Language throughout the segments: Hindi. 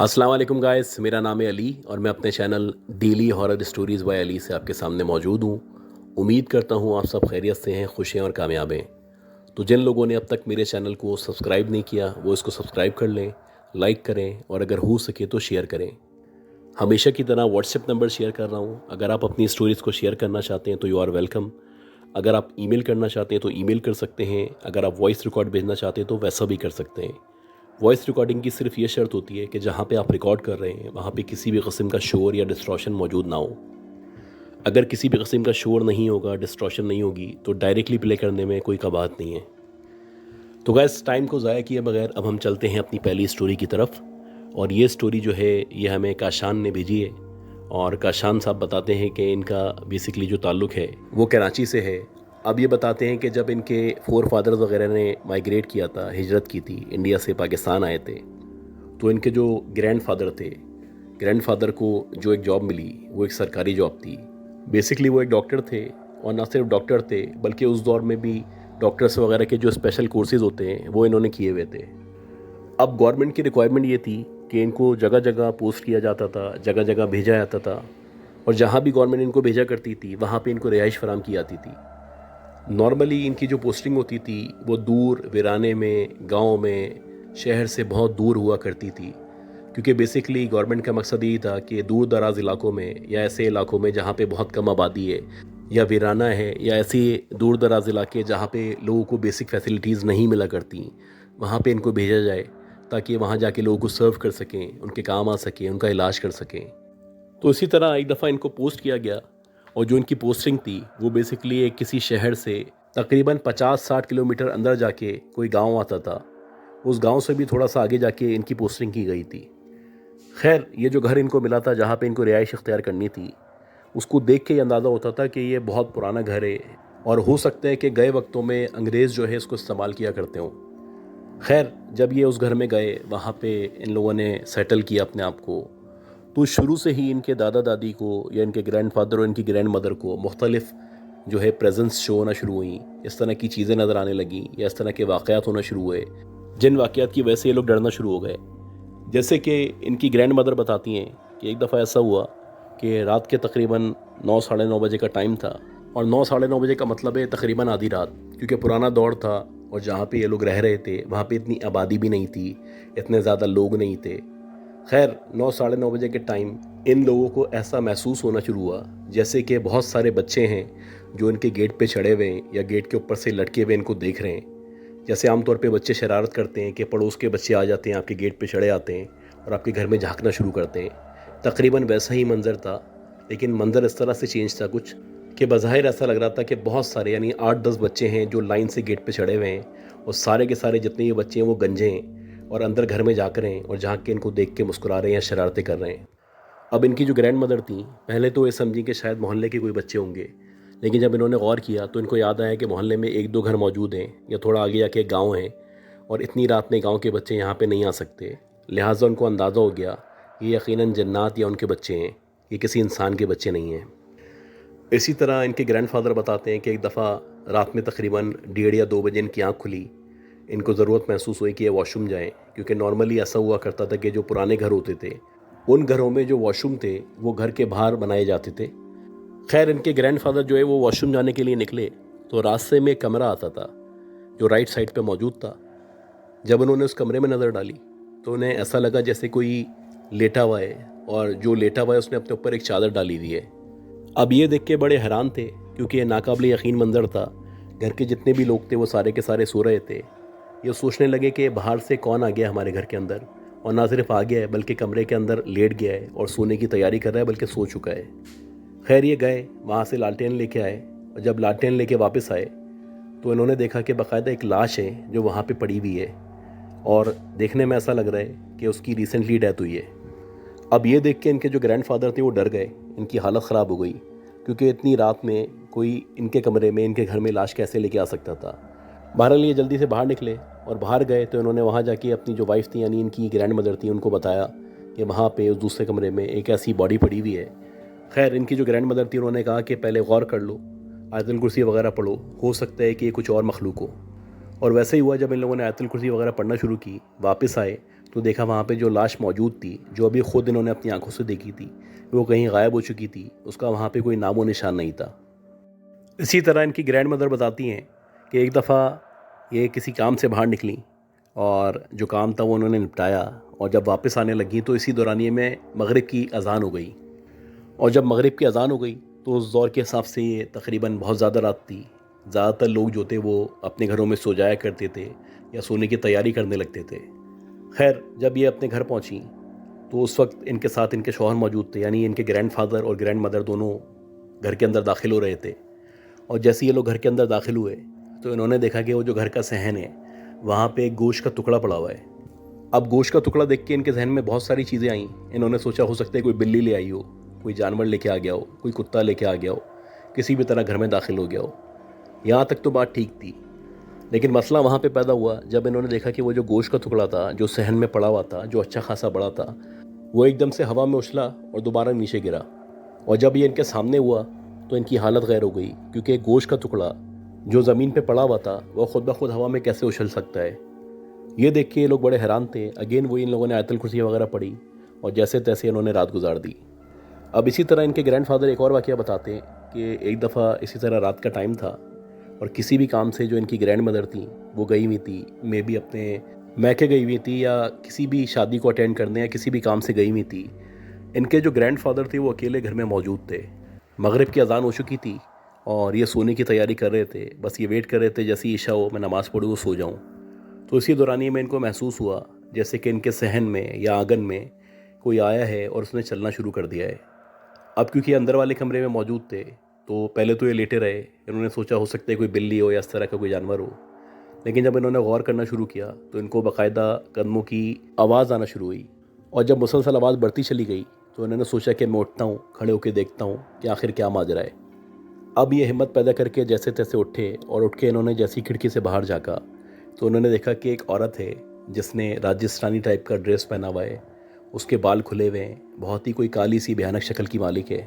अस्सलाम वालेकुम गाइस, मेरा नाम है अली और मैं अपने channel daily horror stories by Ali से आपके सामने मौजूद हूँ। उम्मीद करता हूँ आप सब खैरियत से हैं, खुश हैं और कामयाब हैं। तो जिन लोगों ने अब तक मेरे चैनल को सब्सक्राइब नहीं किया वो इसको सब्सक्राइब कर लें, लाइक करें और अगर हो सके तो शेयर करें। हमेशा की तरह व्हाट्सएप नंबर शेयर कर रहा हूँ। अगर आप अपनी स्टोरीज़ को शेयर करना चाहते हैं तो यू आर वेलकम। अगर आप ईमेल करना चाहते हैं तो ईमेल कर सकते हैं। अगर आप वॉइस रिकॉर्ड भेजना चाहते हैं तो वैसा भी कर सकते हैं। वॉइस रिकॉर्डिंग की सिर्फ ये शर्त होती है कि जहाँ पे आप रिकॉर्ड कर रहे हैं वहाँ पे किसी भी किस्म का शोर या डिस्ट्रॉशन मौजूद ना हो। अगर किसी भी किस्म का शोर नहीं होगा, डिस्ट्रॉशन नहीं होगी तो डायरेक्टली प्ले करने में कोई कबाहत नहीं है। तो गैस, टाइम को ज़ाया किए बगैर अब हम चलते हैं अपनी पहली स्टोरी की तरफ। और ये स्टोरी जो है ये हमें काशान ने भेजी है। और काशान साहब बताते हैं कि इनका बेसिकली जो ताल्लुक़ है वो कराची से है। अब ये बताते हैं कि जब इनके फोर फादर्स वगैरह ने माइग्रेट किया था, हिजरत की थी, इंडिया से पाकिस्तान आए थे, तो इनके जो ग्रैंडफादर थे, ग्रैंडफादर को जो एक जॉब मिली वो एक सरकारी जॉब थी। बेसिकली वो एक डॉक्टर थे और ना सिर्फ डॉक्टर थे बल्कि उस दौर में भी डॉक्टर्स वगैरह के जो स्पेशल कोर्सेज़ होते हैं वो इन्होंने किए हुए थे। अब गवर्नमेंट की रिक्वायरमेंट ये थी कि इनको जगह जगह पोस्ट किया जाता था, जगह जगह भेजा जाता था और जहाँ भी गवर्नमेंट इनको भेजा करती थी वहाँ पे इनको रिहाइश फराम की जाती थी। नॉर्मली इनकी जो पोस्टिंग होती थी वो दूर वीराने में, गांव में, शहर से बहुत दूर हुआ करती थी, क्योंकि बेसिकली गवर्नमेंट का मकसद यही था कि दूर दराज इलाकों में या ऐसे इलाकों में जहाँ पे बहुत कम आबादी है या वीराना है या ऐसे दूर दराज इलाके जहाँ पे लोगों को बेसिक फैसिलिटीज़ नहीं मिला करती, वहाँ पे इनको भेजा जाए ताकि वहाँ जाके लोगों को सर्व कर सकें, उनके काम आ सकें, उनका इलाज कर सकें। तो इसी तरह एक दफ़ा इनको पोस्ट किया गया और जो इनकी पोस्टिंग थी वो बेसिकली एक किसी शहर से तकरीबन 50-60 किलोमीटर अंदर जाके कोई गांव आता था। उस गांव से भी थोड़ा सा आगे जाके इनकी पोस्टिंग की गई थी। खैर, ये जो घर इनको मिला था जहाँ पे इनको रिहाइश इख्तियार करनी थी, उसको देख के ये अंदाज़ा होता था कि ये बहुत पुराना घर है और हो सकता है कि गए वक्तों में अंग्रेज़ जो है इसको इस्तेमाल किया करते हों। खैर, जब ये उस घर में गए, वहाँ पे इन लोगों ने सेटल किया अपने आप को, तो शुरू से ही इनके दादा दादी को या इनके ग्रैंडफादर और इनकी ग्रैंड मदर को मुख्तलिफ जो है प्रेजेंस शो होना शुरू हुई, इस तरह की चीज़ें नज़र आने लगीं या इस तरह के वाक़यात होना शुरू हुए जिन वाक़यात की वजह से ये लोग डरना शुरू हो गए। जैसे कि इनकी ग्रैंड मदर बताती हैं कि एक दफ़ा ऐसा हुआ कि रात के तकरीबन 9 साढ़े 9 बजे का टाइम था। और 9 साढ़े 9 बजे का मतलब है तकरीबन आधी रात, क्योंकि पुराना दौर था और जहाँ पे ये लोग रह रहे थे वहाँ पे इतनी आबादी भी नहीं थी, इतने ज़्यादा लोग नहीं थे। खैर, 9 साढ़े 9 बजे के टाइम इन लोगों को ऐसा महसूस होना शुरू हुआ जैसे कि बहुत सारे बच्चे हैं जो इनके गेट पे चढ़े हुए हैं या गेट के ऊपर से लटके हुए इनको देख रहे हैं। जैसे आमतौर पे बच्चे शरारत करते हैं कि पड़ोस के बच्चे आ जाते हैं, आपके गेट पे चढ़े आते हैं और आपके घर में झांकना शुरू करते हैं। तकरीबन वैसा ही मंज़र था, लेकिन मंज़र इस तरह से चेंज था कुछ कि बज़ाहिर ऐसा लग रहा था कि बहुत सारे यानी 8-10 बच्चे हैं जो लाइन से गेट पे चढ़े हुए हैं और सारे के सारे जितने ये बच्चे हैं वो गंजे हैं और अंदर घर में झाँक रहे हैं और झाँक के इनको देख के मुस्कुरा रहे हैं या शरारतें कर रहे हैं। अब इनकी जो ग्रैंड मदर थी, पहले तो ये समझी कि शायद मोहल्ले के कोई बच्चे होंगे, लेकिन जब इन्होंने गौर किया तो इनको याद आया कि मोहल्ले में 1-2 घर मौजूद हैं या थोड़ा आगे जाके एक गाँव है और इतनी रात में गाँव के बच्चे यहाँ पे नहीं आ सकते। लिहाजा उनको अंदाज़ा हो गया ये यकीनन जन्नात या उनके बच्चे हैं, ये किसी इंसान के बच्चे नहीं हैं। इसी तरह इनके ग्रैंडफादर बताते हैं कि एक दफ़ा रात में तकरीबन 1:30 या 2 बजे इनकी आँख खुली। इनको ज़रूरत महसूस हुई कि ये वॉशरूम जाएँ, क्योंकि नॉर्मली ऐसा हुआ करता था कि जो पुराने घर होते थे उन घरों में जो वॉशरूम थे वो घर के बाहर बनाए जाते थे। खैर, इनके ग्रैंडफादर जो है वो वॉशरूम जाने के लिए निकले तो रास्ते में एक कमरा आता था जो राइट साइड पे मौजूद था। जब उन्होंने उस कमरे में नज़र डाली तो उन्हें ऐसा लगा जैसे कोई लेटा हुआ है और जो लेटा हुआ है उसने अपने ऊपर एक चादर डाली हुई है। अब ये देख के बड़े हैरान थे क्योंकि ये नाकाबिल यकीन मंज़र था। घर के जितने भी लोग थे वो सारे के सारे सो रहे थे। ये सोचने लगे कि बाहर से कौन आ गया हमारे घर के अंदर, और ना सिर्फ आ गया है बल्कि कमरे के अंदर लेट गया है और सोने की तैयारी कर रहा है, बल्कि सो चुका है। खैर, ये गए वहाँ से लालटेन लेके आए और जब लालटेन लेके वापस आए तो इन्होंने देखा कि बाकायदा एक लाश है जो वहाँ पे पड़ी हुई है और देखने में ऐसा लग रहा है कि उसकी रिसेंटली डेथ हुई है। अब ये देख के इनके जो ग्रैंडफादर थे वो डर गए, इनकी हालत ख़राब हो गई, क्योंकि इतनी रात में कोई इनके कमरे में, इनके घर में लाश कैसे लेके आ सकता था। बहरहाल ये जल्दी से बाहर निकले और बाहर गए तो इन्होंने वहाँ जाके अपनी जो वाइफ थी यानी इनकी ग्रैंड मदर थी उनको बताया कि वहाँ पे उस दूसरे कमरे में एक ऐसी बॉडी पड़ी हुई है। खैर, इनकी जो ग्रैंड मदर थी उन्होंने कहा कि पहले गौर कर लो, आयतुल कुर्सी वगैरह पढ़ो, हो सकता है कि ये कुछ और मखलूक हो। और वैसे ही हुआ, जब इन लोगों ने आयतुल कुर्सी वगैरह पढ़ना शुरू की, वापस आए तो देखा वहाँ पे जो लाश मौजूद थी, जो अभी ख़ुद इन्होंने अपनी आंखों से देखी थी, वो कहीं गायब हो चुकी थी। उसका वहाँ पे कोई नामो निशान नहीं था। इसी तरह इनकी ग्रैंड मदर बताती हैं कि एक दफ़ा ये किसी काम से बाहर निकली और जो काम था वो उन्होंने निपटाया, और जब वापस आने लगी तो इसी दौरानिए में मगरिब की अज़ान हो गई। और जब मगरिब की अज़ान हो गई तो उस दौर के हिसाब से ये तकरीबन बहुत ज़्यादा रात थी। ज़्यादातर लोग जो थे वो अपने घरों में सो जाया करते थे या सोने की तैयारी करने लगते थे। खैर, जब ये अपने घर पहुंची तो उस वक्त इनके साथ इनके शौहर मौजूद थे, यानी इनके ग्रैंडफादर और ग्रैंड मदर दोनों घर के अंदर दाखिल हो रहे थे। और जैसे ये लोग घर के अंदर दाखिल हुए तो इन्होंने देखा कि वो जो घर का सहन है वहाँ पे एक गोश्त का टुकड़ा पड़ा हुआ है। अब गोश्त का टुकड़ा देख के इनके जहन में बहुत सारी चीज़ें आईं। इन्होंने सोचा हो सकता है कोई बिल्ली ले आई हो, कोई जानवर लेके आ गया हो, कोई कुत्ता लेके आ गया हो, किसी भी तरह घर में दाखिल हो गया हो। यहाँ तक तो बात ठीक थी, लेकिन मसला वहाँ पे पैदा हुआ जब इन्होंने देखा कि वो जो गोश्त का टुकड़ा था जो सहन में पड़ा हुआ था, जो अच्छा खासा बड़ा था, वो एकदम से हवा में उछला और दोबारा नीचे गिरा। और जब ये इनके सामने हुआ तो इनकी हालत गैर हो गई, क्योंकि गोश्त का टुकड़ा जो ज़मीन पे पड़ा हुआ था वह खुद ब खुद हवा में कैसे उछल सकता है। ये देख के ये लोग बड़े हैरान थे। अगेन वो इन लोगों ने आयतल कुर्सी वगैरह पढ़ी और जैसे तैसे इन्होंने रात गुजार दी। अब इसी तरह इनके ग्रैंडफादर एक और वाक़या बताते हैं कि एक दफ़ा इसी तरह रात का टाइम था और किसी भी काम से जो इनकी ग्रैंड मदर थी वो गई हुई थी, मे बी अपने मैके गई हुई थी या किसी भी शादी को अटेंड करने या किसी भी काम से गई हुई थी। इनके जो ग्रैंडफादर थे वो अकेले घर में मौजूद थे। मगरिब की अज़ान हो चुकी थी और ये सोने की तैयारी कर रहे थे। बस ये वेट कर रहे थे जैसे ईशा हो, मैं नमाज़ पढ़ूँ वो सो जाऊँ। तो इसी दौरान में इनको महसूस हुआ जैसे कि इनके सहन में या आंगन में कोई आया है और उसने चलना शुरू कर दिया है। अब क्योंकि अंदर वाले कमरे में मौजूद थे तो पहले तो ये लेटे रहे। इन्होंने सोचा हो सकता है कोई बिल्ली हो या इस तरह का कोई जानवर हो, लेकिन जब इन्होंने गौर करना शुरू किया तो इनको बाकायदा कदमों की आवाज़ आना शुरू हुई। और जब मुसलसल आवाज़ बढ़ती चली गई तो इन्होंने सोचा कि मैं उठता हूँ, खड़े होकर देखता हूँ कि आखिर क्या माजरा है। अब ये हिम्मत पैदा करके जैसे तैसे उठे और उठ के इन्होंने जैसी खिड़की से बाहर झाँका तो उन्होंने देखा कि एक औरत है जिसने राजस्थानी टाइप का ड्रेस पहना हुआ है, उसके बाल खुले हुए हैं, बहुत ही कोई काली सी भयानक शक्ल की मालिक है,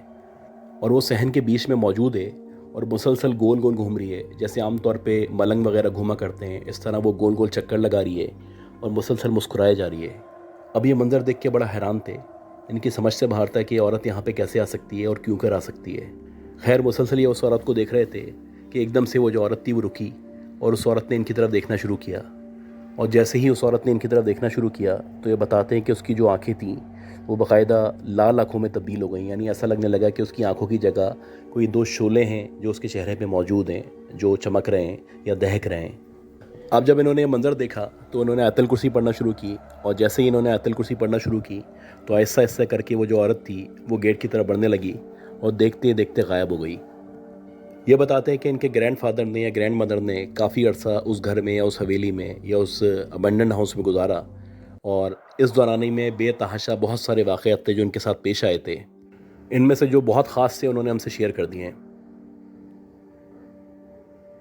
और वो सहन के बीच में मौजूद है और मुसलसल गोल गोल घूम रही है। जैसे आमतौर पे मलंग वगैरह घूमा करते हैं इस तरह वो गोल गोल चक्कर लगा रही है और मुसलसल मुस्कुराए जा रही है। अब ये मंज़र देख के बड़ा हैरान थे। इनकी समझ से बाहर था कि ये औरत यहाँ पे कैसे आ सकती है और क्यों कर आ सकती है। खैर, मुसलसल ये उस औरत को देख रहे थे कि एकदम से वो जो औरत थी वो रुकी और उस औरत ने इनकी तरफ देखना शुरू किया। और जैसे ही उस औरत ने इनकी तरफ देखना शुरू किया तो ये बताते हैं कि उसकी जो आंखें थीं वो बाकायदा लाल आँखों में तब्दील हो गई। यानी ऐसा लगने लगा कि उसकी आंखों की जगह कोई दो शोले हैं जो उसके चेहरे पे मौजूद हैं, जो चमक रहे हैं या दहक रहे हैं। अब जब इन्होंने ये मंज़र देखा तो उन्होंने आयतल कुर्सी पढ़ना शुरू की, और जैसे ही इन्होंने आयतल कुर्सी पढ़ना शुरू की तो आहिस्ता आहिस्ता करके वो जो औरत थी वो गेट की तरफ बढ़ने लगी और देखते देखते गायब हो गई। ये बताते हैं कि इनके ग्रैंडफादर ने या ग्रैंड मदर ने काफ़ी अर्सा उस घर में या उस हवेली में या उस अबंडन हाउस में गुजारा, और इस दौरानी में बेतहाशा बहुत सारे वाक़यात थे जो इनके साथ पेश आए थे। इनमें से जो बहुत ख़ास थे उन्होंने हमसे शेयर कर दिए हैं।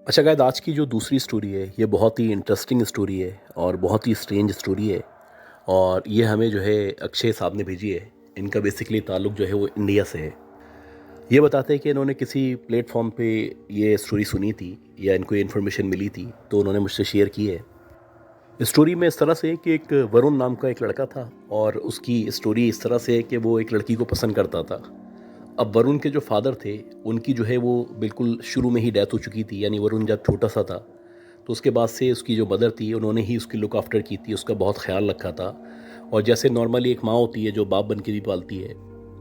अच्छा गाइस, आज की जो दूसरी स्टोरी है ये बहुत ही इंटरेस्टिंग स्टोरी है और बहुत ही स्ट्रेंज स्टोरी है, और ये हमें जो है अक्षय साहब ने भेजी है। इनका बेसिकली ताल्लुक़ जो है वो इंडिया से है। ये बताते हैं कि इन्होंने किसी प्लेटफॉर्म पे ये स्टोरी सुनी थी या इनको ये इन्फॉर्मेशन मिली थी तो उन्होंने मुझसे शेयर की है। स्टोरी में इस तरह से है कि एक वरुण नाम का एक लड़का था और उसकी स्टोरी इस तरह से है कि वो एक लड़की को पसंद करता था। अब वरुण के जो फादर थे उनकी जो है वो बिल्कुल शुरू में ही डेथ हो चुकी थी, यानी वरुण जब छोटा सा था तो उसके बाद से उसकी जो मदर थी उन्होंने ही उसकी लुक आफ्टर की थी, उसका बहुत ख्याल रखा था। और जैसे नॉर्मली एक माँ होती है जो बाप बन के भी पालती है,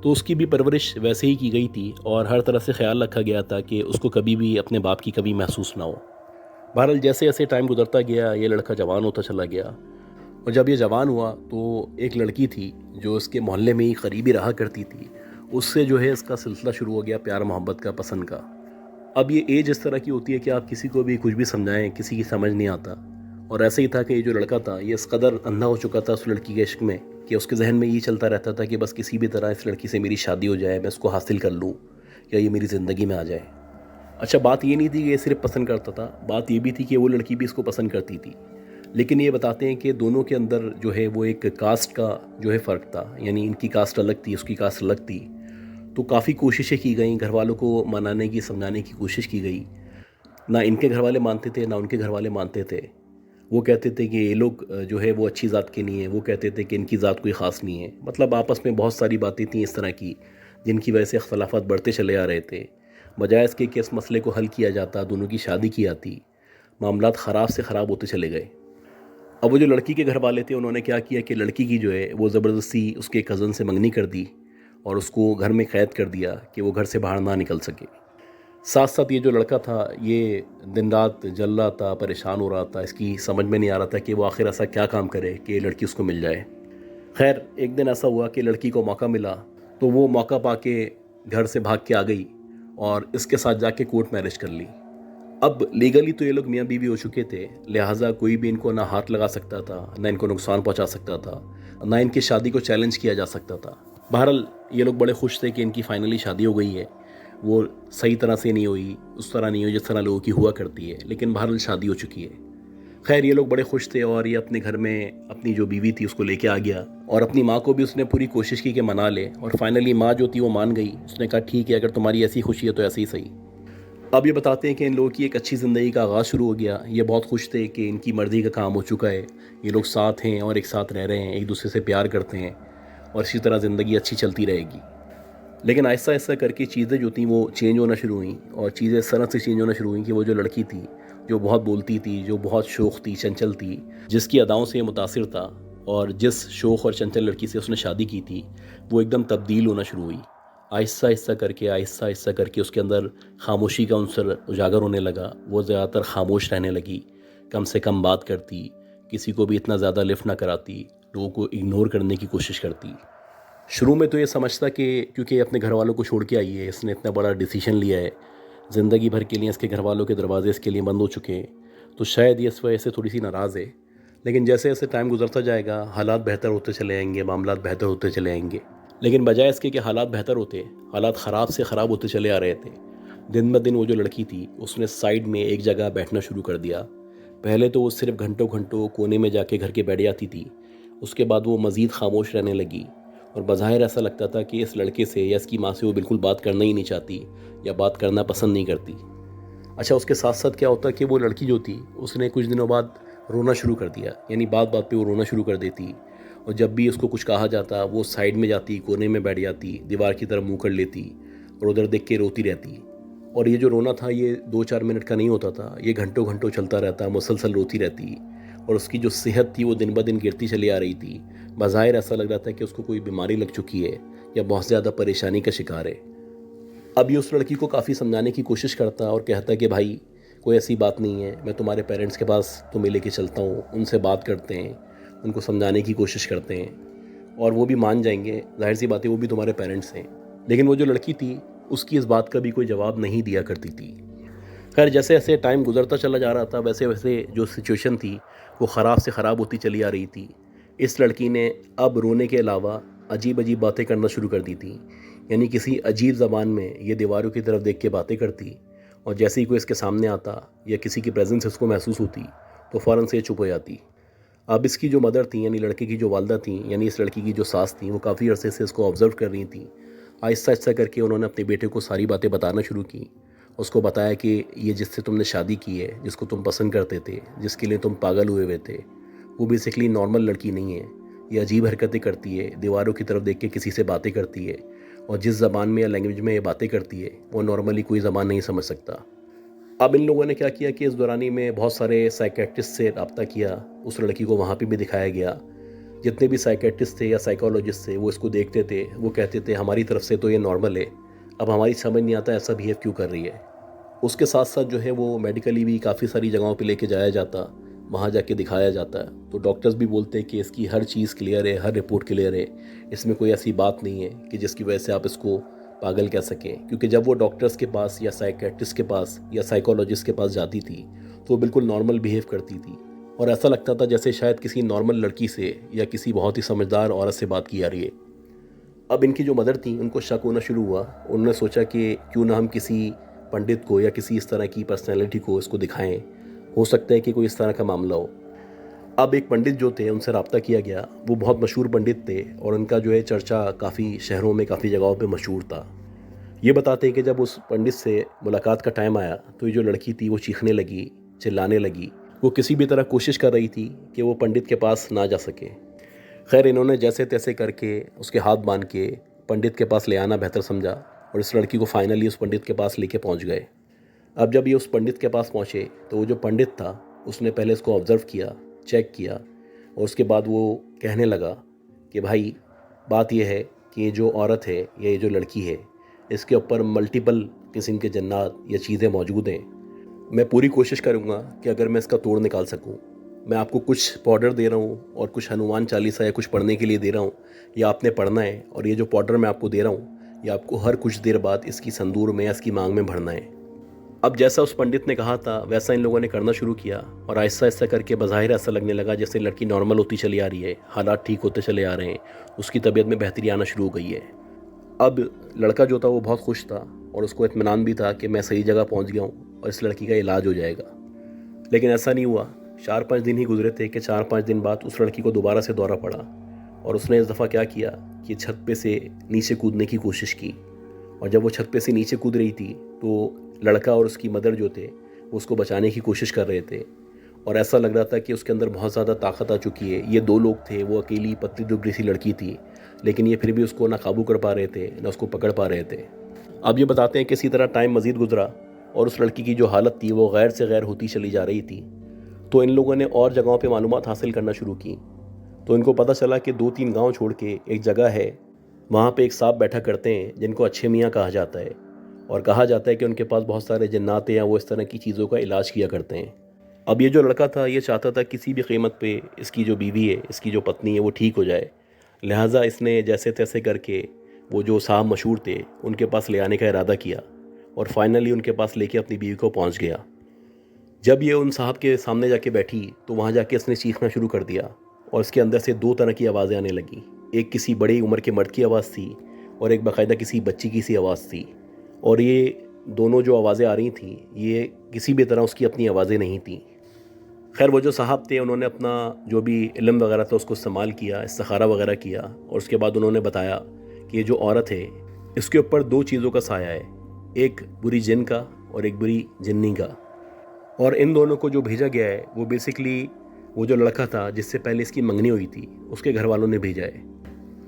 तो उसकी भी परवरिश वैसे ही की गई थी और हर तरह से ख्याल रखा गया था कि उसको कभी भी अपने बाप की कभी महसूस ना हो। बहरहाल जैसे जैसे टाइम गुजरता गया ये लड़का जवान होता चला गया, और जब ये जवान हुआ तो एक लड़की थी जो इसके मोहल्ले में ही करीबी रहा करती थी, उससे जो है इसका सिलसिला शुरू हो गया प्यार मोहब्बत का, पसंद का। अब ये एज इस तरह की होती है कि आप किसी को भी कुछ भी समझाएं किसी की समझ नहीं आता, और ऐसे ही था कि ये जो लड़का था ये इस कदर अंधा हो चुका था उस लड़की के इश्क में कि उसके जहन में ये चलता रहता था कि बस किसी भी तरह इस लड़की से मेरी शादी हो जाए, मैं इसको हासिल कर लूँ या ये मेरी ज़िंदगी में आ जाए। अच्छा, बात ये नहीं थी कि ये सिर्फ पसंद करता था, बात ये भी थी कि वो लड़की भी इसको पसंद करती थी। लेकिन ये बताते हैं कि दोनों के अंदर जो है वो एक कास्ट का जो है फ़र्क था, यानी इनकी कास्ट अलग थी, उसकी कास्ट अलग थी। तो काफ़ी कोशिशें की गई, घर वालों को मनाने की, समझाने की कोशिश की गई। ना इनके घर वाले मानते थे ना उनके घर वाले मानते थे। वो कहते थे कि ये लोग जो है वो अच्छी ज़ात के नहीं है, वो कहते थे कि इनकी ज़ात कोई ख़ास नहीं है। मतलब आपस में बहुत सारी बातें थी इस तरह की, जिनकी वजह से इख्तलाफात बढ़ते चले आ रहे थे। बजाय इसके कि इस मसले को हल किया जाता, दोनों की शादी की जाती, मामलात ख़राब से ख़राब होते चले गए। अब वो जो लड़की के घर वाले थे, उन्होंने क्या किया कि लड़की की जो है वो ज़बरदस्ती उसके कज़न से मंगनी कर दी और उसको घर में क़ैद कर दिया कि वो घर से बाहर ना निकल सके। साथ साथ ये जो लड़का था, ये दिन रात जल रहा था, परेशान हो रहा था। इसकी समझ में नहीं आ रहा था कि वो आखिर ऐसा क्या काम करे कि ये लड़की उसको मिल जाए। खैर, एक दिन ऐसा हुआ कि लड़की को मौका मिला, तो वो मौका पाके घर से भाग के आ गई और इसके साथ जाके कोर्ट मैरिज कर ली। अब लीगली तो ये लोग मियाँ बीवी हो चुके थे, लिहाजा कोई भी इनको ना हाथ लगा सकता था, ना इनको नुकसान पहुंचा सकता था, ना इनकी शादी को चैलेंज किया जा सकता था। बहरहाल ये लोग बड़े खुश थे कि इनकी फाइनली शादी हो गई है। वो सही तरह से नहीं हुई, उस तरह नहीं हुई जिस तरह लोगों की हुआ करती है, लेकिन बहरहाल शादी हो चुकी है। खैर, ये लोग बड़े खुश थे और ये अपने घर में अपनी जो बीवी थी उसको लेके आ गया और अपनी माँ को भी उसने पूरी कोशिश की कि मना ले, और फाइनली माँ जो थी वो मान गई। उसने कहा ठीक है, अगर तुम्हारी ऐसी खुशी है तो ऐसे ही सही। अब ये बताते हैं कि इन लोगों की एक अच्छी ज़िंदगी का आगाज़ शुरू हो गया। ये बहुत खुश थे कि इनकी मर्ज़ी का काम हो चुका है, ये लोग साथ हैं और एक साथ रह रहे हैं, एक दूसरे से प्यार करते हैं और इसी तरह ज़िंदगी अच्छी चलती रहेगी। लेकिन आहिस्ता आहिस्ता करके चीज़ें जो थी वो चेंज होना शुरू हुई, और चीज़ें इस तरह से चेंज होना शुरू हुई कि वो जो लड़की थी, जो बहुत बोलती थी, जो बहुत शोख थी, चंचल थी, जिसकी अदाओं से ये मुतासिर था और जिस शोख और चंचल लड़की से उसने शादी की थी, वो एकदम तब्दील होना शुरू हुई। आहिस्ता आहिस्ता करके उसके अंदर खामोशी का अंसर उजागर होने लगा। वो ज़्यादातर खामोश रहने लगी, कम से कम बात करती, किसी को भी इतना ज़्यादा लिफ्ट ना कराती, लोगों को इग्नोर करने की कोशिश करती। शुरू में तो ये समझता कि क्योंकि अपने घर वालों को छोड़ के आई है, इसने इतना बड़ा डिसीजन लिया है, ज़िंदगी भर के लिए इसके घर वालों के दरवाजे इसके लिए बंद हो चुके हैं, तो शायद ये इस वजह से थोड़ी सी नाराज़ है। लेकिन जैसे जैसे टाइम गुजरता जाएगा, हालात बेहतर होते चले आएंगे, मामलात बेहतर होते चले आएंगे। लेकिन बजाय इसके कि हालात बेहतर होते, हालात ख़राब से ख़राब होते चले आ रहे थे। दिन ब दिन वो जो लड़की थी, उसने साइड में एक जगह बैठना शुरू कर दिया। पहले तो वो सिर्फ घंटों घंटों कोने में जाके घर के बैठ जाती थी। उसके बाद वो मज़ीद खामोश रहने लगी और बज़ाहिर ऐसा लगता था कि इस लड़के से या इसकी माँ से वो बिल्कुल बात करना ही नहीं चाहती या बात करना पसंद नहीं करती। अच्छा, उसके साथ साथ क्या होता कि वो लड़की जो थी, उसने कुछ दिनों बाद रोना शुरू कर दिया। यानी बात बात पे वो रोना शुरू कर देती, और जब भी उसको कुछ कहा जाता वो साइड में जाती, कोने में बैठ जाती, दीवार की तरफ मुंह कर लेती और उधर देख के रोती रहती। और ये जो रोना था, ये 2-4 मिनट का नहीं होता था, ये घंटों घंटों चलता रहता, मुसलसल रोती रहती। और उसकी जो सेहत थी वो दिन ब दिन गिरती चली आ रही थी। बज़ाहिर ऐसा लग रहा था कि उसको कोई बीमारी लग चुकी है या बहुत ज़्यादा परेशानी का शिकार है। अब ये उस लड़की को काफ़ी समझाने की कोशिश करता और कहता कि भाई, कोई ऐसी बात नहीं है, मैं तुम्हारे पेरेंट्स के पास तुम्हें लेके चलता हूँ, उनसे बात करते हैं, उनको समझाने की कोशिश करते हैं और वो भी मान जाएंगे। जाहिर सी बात है, वो भी तुम्हारे पेरेंट्स हैं। लेकिन वो जो लड़की थी, उसकी इस बात का भी कोई जवाब नहीं दिया करती थी। खैर, जैसे जैसे टाइम गुजरता चला जा रहा था, वैसे वैसे जो सिचुएशन थी वो ख़राब से ख़राब होती चली आ रही थी। इस लड़की ने अब रोने के अलावा अजीब अजीब बातें करना शुरू कर दी थी। यानी किसी अजीब ज़बान में ये दीवारों की तरफ देख के बातें करती, और जैसे ही कोई इसके सामने आता या किसी की प्रेजेंस इसको महसूस होती तो फ़ौरन से चुप हो जाती। अब इसकी जो मदर थी, यानी लड़के की जो वालदा थी, यानी इस लड़की की जो सास थी, वो काफ़ी अरसे से इसको ऑब्ज़र्व कर रही थी। आहिस्ता आहिस्ता करके उन्होंने अपने बेटे को सारी बातें बताना शुरू की। उसको बताया कि ये जिससे तुमने शादी की है, जिसको तुम पसंद करते थे, जिसके लिए तुम पागल हुए हुए थे, वो बेसिकली नॉर्मल लड़की नहीं है। ये अजीब हरकतें करती है, दीवारों की तरफ देख के किसी से बातें करती है, और जिस ज़बान में या लैंग्वेज में ये बातें करती है वो नॉर्मली कोई ज़बान नहीं समझ सकता। अब इन लोगों ने क्या किया कि इस दौरानी में बहुत सारे साइकेट्रिस्ट से रब्ता किया। उस लड़की को वहाँ पे भी दिखाया गया। जितने भी साइकेट्रिस्ट थे या साइकोलॉजिस्ट थे, वो इसको देखते थे, वो कहते थे हमारी तरफ से तो ये नॉर्मल है, अब हमारी समझ नहीं आता ऐसा बिहेव क्यों कर रही है। उसके साथ साथ जो है वो मेडिकली भी काफ़ी सारी जगहों पे लेके जाया जाता, वहाँ जाके दिखाया जाता है। तो डॉक्टर्स भी बोलते हैं कि इसकी हर चीज़ क्लियर है, हर रिपोर्ट क्लियर है, इसमें कोई ऐसी बात नहीं है कि जिसकी वजह से आप इसको पागल कह सकें। क्योंकि जब वो डॉक्टर्स के पास या साइकेट्रिस्ट के पास या साइकोलॉजिस्ट के पास जाती थी तो वो बिल्कुल नॉर्मल बिहेव करती थी, और ऐसा लगता था जैसे शायद किसी नॉर्मल लड़की से या किसी बहुत ही समझदार औरत से बात की जा रही है। अब इनकी जो मदर थी, उनको शक होना शुरू हुआ। उन्होंने सोचा कि क्यों ना हम किसी पंडित को या किसी इस तरह की पर्सनैलिटी को इसको दिखाएं, हो सकता है कि कोई इस तरह का मामला हो। अब एक पंडित जो थे, उनसे रब्ता किया गया। वो बहुत मशहूर पंडित थे और उनका जो है चर्चा काफ़ी शहरों में, काफ़ी जगहों पे मशहूर था। ये बताते हैं कि जब उस पंडित से मुलाकात का टाइम आया तो ये जो लड़की थी वो चीखने लगी, चिल्लाने लगी। वो किसी भी तरह कोशिश कर रही थी कि वो पंडित के पास ना जा सके। खैर इन्होंने जैसे तैसे करके उसके हाथ बांध के पंडित के पास ले आना बेहतर समझा और इस लड़की को फाइनली उस पंडित के पास लेके पहुंच गए। अब जब ये उस पंडित के पास पहुंचे तो वो जो पंडित था उसने पहले इसको ऑब्ज़र्व किया, चेक किया और उसके बाद वो कहने लगा कि भाई बात यह है कि ये जो औरत है या ये जो लड़की है इसके ऊपर मल्टीपल किस्म के जन्नात या चीज़ें मौजूद हैं। मैं पूरी कोशिश करूँगा कि अगर मैं इसका तोड़ निकाल सकूँ। मैं आपको कुछ पाउडर दे रहा हूँ और कुछ हनुमान चालीसा या कुछ पढ़ने के लिए दे रहा हूँ, ये आपने पढ़ना है और ये जो पाउडर मैं आपको दे रहा हूँ ये आपको हर कुछ देर बाद इसकी संदूर में या इसकी मांग में भरना है। अब जैसा उस पंडित ने कहा था वैसा इन लोगों ने करना शुरू किया और आहिस्ता आहिस्ता करके बज़ाहिर ऐसा लगने लगा जैसे लड़की नॉर्मल होती चली आ रही है, हालात ठीक होते चले आ रहे हैं, उसकी तबीयत में बेहतरी आना शुरू हो गई है। अब लड़का जो था वो बहुत खुश था और उसको इत्मीनान भी था कि मैं सही जगह पहुंच गया हूं और इस लड़की का इलाज हो जाएगा। लेकिन ऐसा नहीं हुआ। 4-5 दिन ही गुजरे थे कि 4-5 दिन बाद उस लड़की को दोबारा से दौरा पड़ा और उसने इस दफ़ा क्या किया कि छत पे से नीचे कूदने की कोशिश की और जब वो छत पे से नीचे कूद रही थी तो लड़का और उसकी मदर जो थे वो उसको बचाने की कोशिश कर रहे थे और ऐसा लग रहा था कि उसके अंदर बहुत ज़्यादा ताकत आ चुकी है। ये 2 लोग थे, वो अकेली पतली दुबली सी लड़की थी, लेकिन ये फिर भी उसको ना काबू कर पा रहे थे ना उसको पकड़ पा रहे थे। अब ये बताते हैं कि इसी तरह टाइम मज़ीद गुजरा और उस लड़की की जो हालत थी वो गैर से गैर होती चली जा रही थी। तो इन लोगों ने और जगहों पे मालूमात हासिल करना शुरू की। तो इनको पता चला कि 2-3 गांव छोड़ के एक जगह है, वहाँ पे एक सांप बैठा करते हैं जिनको अच्छे मियाँ कहा जाता है और कहा जाता है कि उनके पास बहुत सारे जन्नात हैं या वो इस तरह की चीज़ों का इलाज किया करते हैं। अब ये जो लड़का था ये चाहता था किसी भी कीमत पे इसकी जो बीवी है, इसकी जो पत्नी है वो ठीक हो जाए। लिहाजा इसने जैसे तैसे करके वो जो साहब मशहूर थे उनके पास ले आने का इरादा किया और फाइनली उनके पास लेके अपनी बीवी को पहुंच गया। जब ये उन साहब के सामने जाके बैठी तो वहाँ जाके इसने चीखना शुरू कर दिया और इसके अंदर से 2 तरह की आवाज़ें आने लगी। एक किसी बड़ी उम्र के मर्द की आवाज़ थी और एक बाकायदा किसी बच्ची की सी आवाज़ थी और ये दोनों जो आवाज़ें आ रही थीं ये किसी भी तरह उसकी अपनी आवाज़ें नहीं थीं। खैर वो जो साहब थे उन्होंने अपना जो भी इल्म वगैरह था उसको इस्तेमाल किया, इस्तिखारा वगैरह किया और उसके बाद उन्होंने बताया कि ये जो औरत है इसके ऊपर 2 चीज़ों का साया है, एक बुरी जिन का और एक बुरी जिन्नी का। और इन दोनों को जो भेजा गया है वो बेसिकली वो जो लड़का था जिससे पहले इसकी मंगनी हुई थी उसके घर वालों ने भेजा है।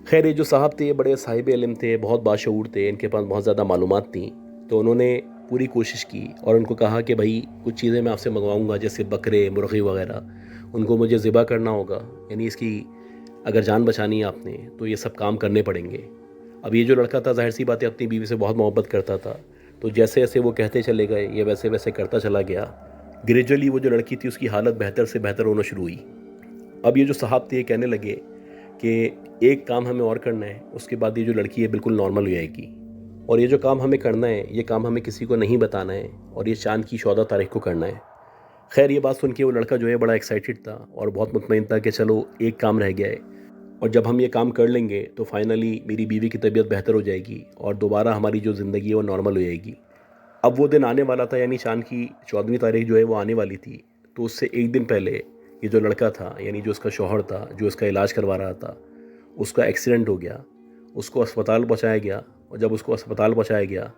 खैर ये जो साहब थे बड़े साहिब इल्म थे, बहुत बाशऊर थे, इनके पास बहुत ज़्यादा मालूमात थी। तो उन्होंने पूरी कोशिश की और उनको कहा कि भाई कुछ चीज़ें मैं आपसे मंगवाऊंगा जैसे बकरे, मुर्गी वगैरह, उनको मुझे ज़िबा करना होगा, यानी इसकी अगर जान बचानी है आपने तो ये सब काम करने पड़ेंगे। अब ये जो लड़का था ज़ाहिर सी बात है अपनी बीवी से बहुत मोहब्बत करता था, तो जैसे जैसे वो कहते चले गए ये वैसे वैसे करता चला गया। ग्रेजुअली वो जो लड़की थी उसकी हालत बेहतर से बेहतर होना शुरू हुई। अब ये जो साहब थे ये कहने लगे कि एक काम हमें और करना है, उसके बाद ये जो लड़की है बिल्कुल नॉर्मल हो जाएगी और ये जो काम हमें करना है ये काम हमें किसी को नहीं बताना है और ये चांद की 14 तारीख को करना है। खैर ये बात सुन के वो लड़का जो है बड़ा एक्साइटेड था और बहुत मुतमईन था कि चलो एक काम रह गया है और जब हम ये काम कर लेंगे तो फाइनली मेरी बीवी की तबीयत बेहतर हो जाएगी और दोबारा हमारी जो ज़िंदगी है वो नॉर्मल हो जाएगी। अब वो दिन आने वाला था, यानी चांद की 14वीं तारीख जो है वो आने वाली थी। तो उससे एक दिन पहले ये जो लड़का था, यानी जो उसका शौहर था, जो उसका इलाज करवा रहा था, उसका एक्सीडेंट हो गया, उसको अस्पताल पहुंचाया गया और जब उसको अस्पताल पहुंचाया गया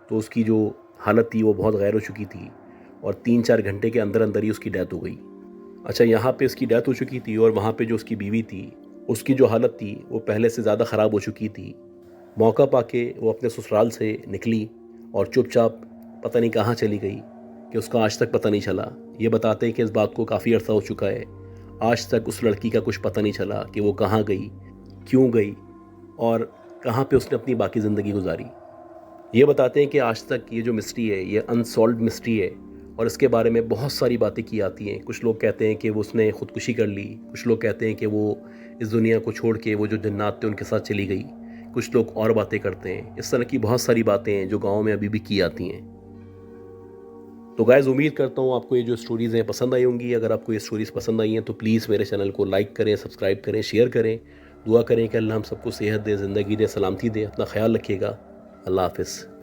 तो उसकी जो हालत थी वो बहुत गैर हो चुकी थी और 3-4 घंटे के अंदर अंदर ही उसकी डेथ हो गई। अच्छा, यहाँ पे उसकी डेथ हो चुकी थी और वहाँ पे जो उसकी बीवी थी उसकी जो हालत थी वो पहले से ज़्यादा ख़राब हो चुकी थी। मौका पाके वो अपने ससुराल से निकली और चुपचाप पता नहीं कहाँ चली गई कि उसका आज तक पता नहीं चला। ये बताते हैं कि इस बात को काफ़ी अर्सा हो चुका है, आज तक उस लड़की का कुछ पता नहीं चला कि वो कहाँ गई, क्यों गई और कहाँ पे उसने अपनी बाकी ज़िंदगी गुजारी। ये बताते हैं कि आज तक ये जो मिस्ट्री है ये अनसॉल्व्ड मिस्ट्री है और इसके बारे में बहुत सारी बातें की आती हैं। कुछ लोग कहते हैं कि वो उसने ख़ुदकुशी कर ली, कुछ लोग कहते हैं कि वो इस दुनिया को छोड़ के वो जो जन्नात थे उनके साथ चली गई, कुछ लोग और बातें करते हैं। इस तरह की बहुत सारी बातें हैं जो गाँव में अभी भी की आती हैं। तो गाइस उम्मीद करता हूँ आपको ये जो स्टोरीज़ हैं पसंद आई होंगी। अगर आपको ये स्टोरीज़ पसंद आई हैं तो प्लीज़ मेरे चैनल को लाइक करें, सब्सक्राइब करें, शेयर करें। दुआ करें कि अल्लाह हम सबको सेहत दे, ज़िंदगी दे, सलामती दे। अपना ख्याल रखिएगा। अल्लाह हाफ़िज़।